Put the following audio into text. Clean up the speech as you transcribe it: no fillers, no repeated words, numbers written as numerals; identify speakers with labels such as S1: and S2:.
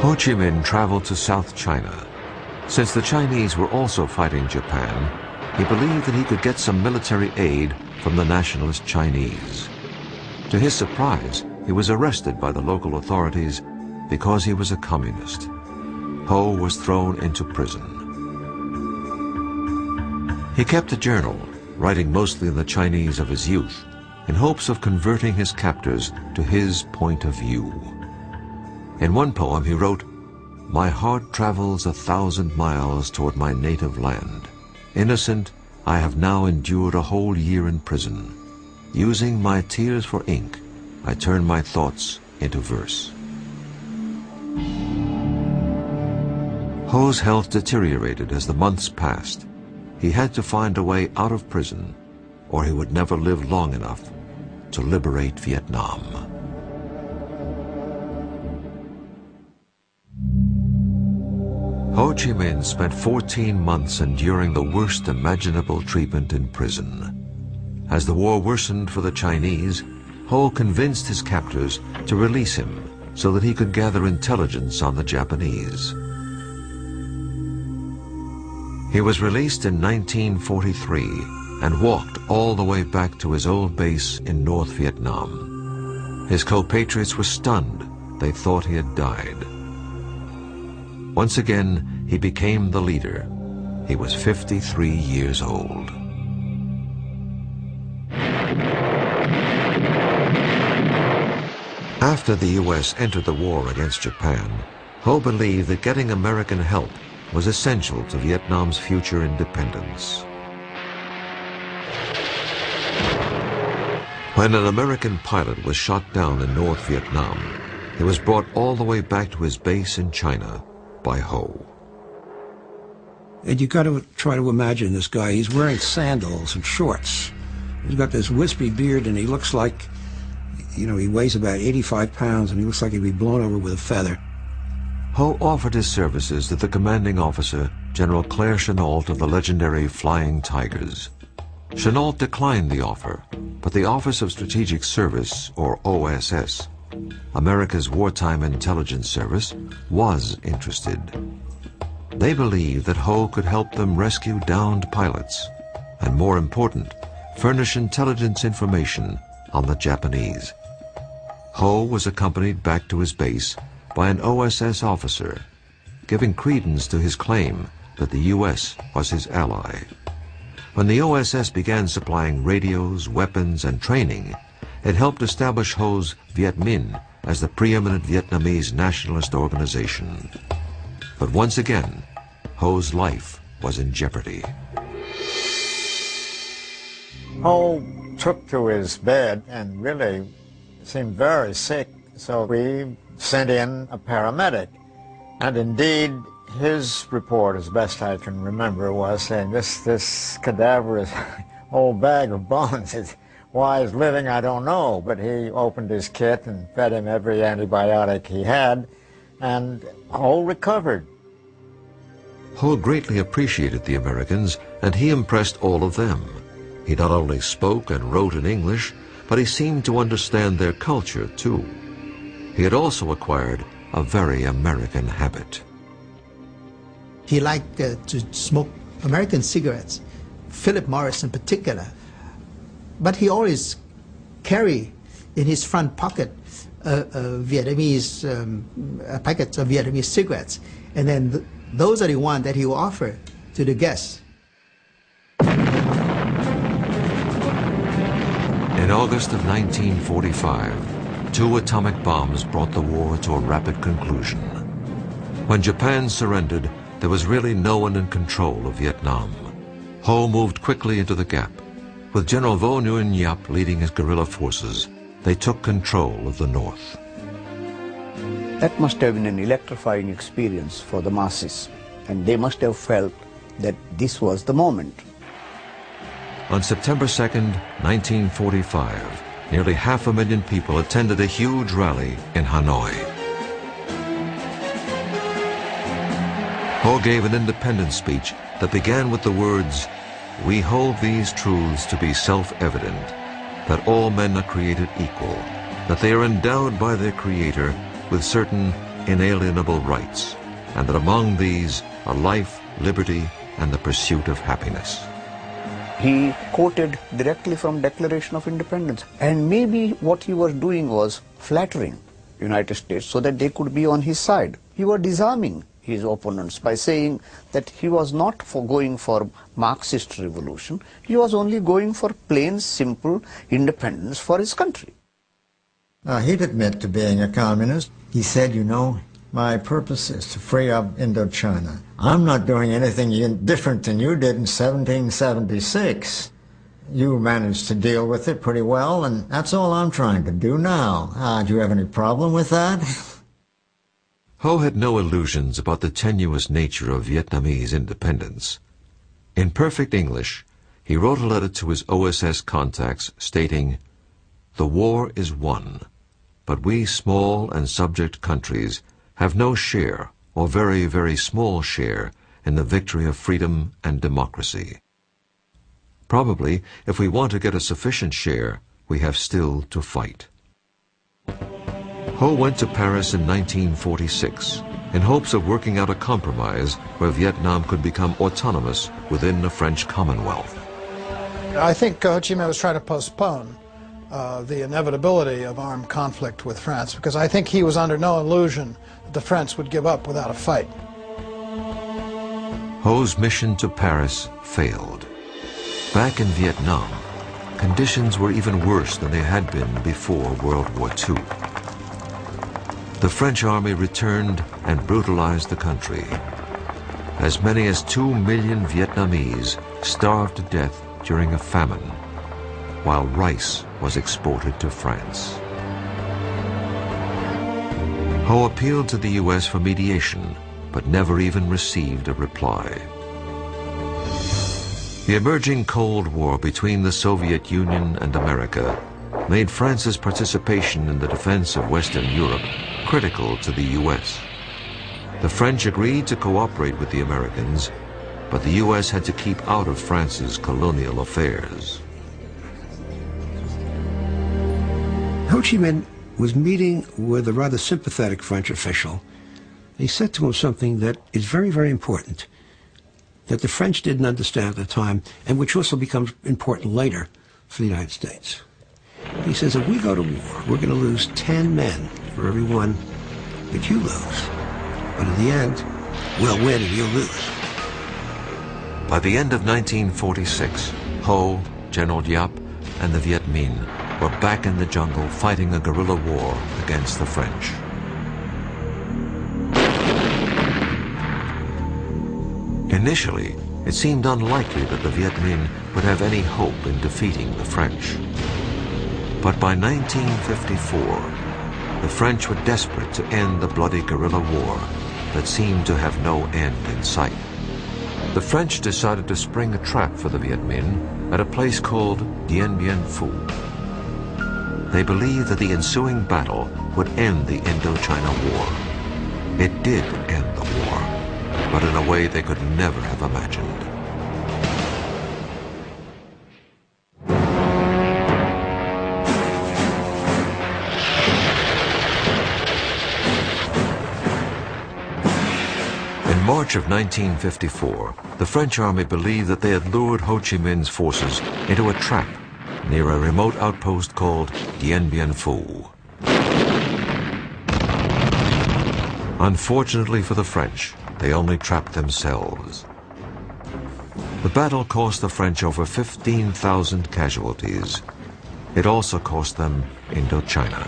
S1: Ho Chi Minh traveled to South China. Since the Chinese were also fighting Japan, he believed that he could get some military aid from the nationalist Chinese. To his surprise, he was arrested by the local authorities because he was a communist. Ho was thrown into prison. He kept a journal, writing mostly in the Chinese of his youth, in hopes of converting his captors to his point of view. In one poem he wrote, "My heart travels 1,000 miles toward my native land. Innocent, I have now endured a whole year in prison. Using my tears for ink, I turn my thoughts into verse." Ho's health deteriorated as the months passed. He had to find a way out of prison, or he would never live long enough to liberate Vietnam. Ho Chi Minh spent 14 months enduring the worst imaginable treatment in prison. As the war worsened for the Chinese, Ho convinced his captors to release him so that he could gather intelligence on the Japanese. He was released in 1943 and walked all the way back to his old base in North Vietnam. His compatriots were stunned. They thought he had died. Once again, he became the leader. He was 53 years old. After the U.S. entered the war against Japan, Ho believed that getting American help was essential to Vietnam's future independence. When an American pilot was shot down in North Vietnam, he was brought all the way back to his base in China by Ho.
S2: And you got to try to imagine this guy. He's wearing sandals and shorts. He's got this wispy beard, and he looks like, you know, he weighs about 85 pounds, and he looks like he'd be blown over with a feather.
S1: Ho offered his services to the commanding officer, General Claire Chennault of the legendary Flying Tigers. Chennault declined the offer, but the Office of Strategic Service, or OSS, America's wartime intelligence service, was interested. They believed that Ho could help them rescue downed pilots, and more important, furnish intelligence information on the Japanese. Ho was accompanied back to his base by an OSS officer, giving credence to his claim that the U.S. was his ally. When the OSS began supplying radios, weapons, and training, it helped establish Ho's Viet Minh as the preeminent Vietnamese nationalist organization. But once again, Ho's life was in jeopardy.
S3: Ho took to his bed and really seemed very sick, so we sent in a paramedic. And indeed, his report, as best I can remember, was saying, this cadaverous old bag of bones, why he's living, I don't know. But he opened his kit and fed him every antibiotic he had, and Ho recovered.
S1: Ho greatly appreciated the Americans, and he impressed all of them. He not only spoke and wrote in English, but he seemed to understand their culture, too. He had also acquired a very American habit.
S4: He liked to smoke American cigarettes, Philip Morris in particular. But he always carried in his front pocket Vietnamese packets of Vietnamese cigarettes. And then those are the ones that he will offer to the guests.
S1: In August of 1945, 2 atomic bombs brought the war to a rapid conclusion. When Japan surrendered, there was really no one in control of Vietnam. Ho moved quickly into the gap. With General Vo Nguyen Giap leading his guerrilla forces, they took control of the north.
S5: That must have been an electrifying experience for the masses, and they must have felt that this was the moment.
S1: On September 2nd, 1945, nearly 500,000 people attended a huge rally in Hanoi. Ho gave an independence speech that began with the words, "We hold these truths to be self-evident, that all men are created equal, that they are endowed by their Creator with certain inalienable rights, and that among these are life, liberty, and the pursuit of happiness.
S5: He quoted directly from Declaration of Independence, and maybe what he was doing was flattering United States so that they could be on his side. He was disarming his opponents by saying that he was not going for Marxist revolution, he was only going for plain, simple independence for his country.
S3: He'd admit to being a communist. He said, you know, my purpose is to free up Indochina. I'm not doing anything different than you did in 1776. You managed to deal with it pretty well, and that's all I'm trying to do now. Do you have any problem with that?
S1: Ho had no illusions about the tenuous nature of Vietnamese independence. In perfect English, he wrote a letter to his OSS contacts stating, "The war is won, but we small and subject countries have no share, or very, very small share, in the victory of freedom and democracy. Probably, if we want to get a sufficient share, we have still to fight." Ho went to Paris in 1946 in hopes of working out a compromise where Vietnam could become autonomous within the French Commonwealth.
S6: I think Ho Chi Minh was trying to postpone the inevitability of armed conflict with France, because I think he was under no illusion that the French would give up without a fight.
S1: Ho's mission to Paris failed. Back in Vietnam, conditions were even worse than they had been before World War II. The French army returned and brutalized the country. As many as 2 million Vietnamese starved to death during a famine, while rice was exported to France. Ho appealed to the U.S. for mediation, but never even received a reply. The emerging Cold War between the Soviet Union and America made France's participation in the defense of Western Europe critical to the U.S. The French agreed to cooperate with the Americans, but the U.S. had to keep out of France's colonial affairs.
S2: Ho Chi Minh was meeting with a rather sympathetic French official. He said to him something that is very, very important, that the French didn't understand at the time, and which also becomes important later for the United States. He says, if we go to war, we're going to lose 10 men for every one that you lose. But in the end, we'll win and you'll lose.
S1: By the end of 1946, Ho, General Giap, and the Viet Minh were back in the jungle fighting a guerrilla war against the French. Initially, it seemed unlikely that the Viet Minh would have any hope in defeating the French. But by 1954, the French were desperate to end the bloody guerrilla war that seemed to have no end in sight. The French decided to spring a trap for the Viet Minh at a place called Dien Bien Phu. They believed that the ensuing battle would end the Indochina War. It did end the war, but in a way they could never have imagined. In March of 1954, the French army believed that they had lured Ho Chi Minh's forces into a trap near a remote outpost called Dien Bien Phu. Unfortunately for the French, they only trapped themselves. The battle cost the French over 15,000 casualties. It also cost them Indochina.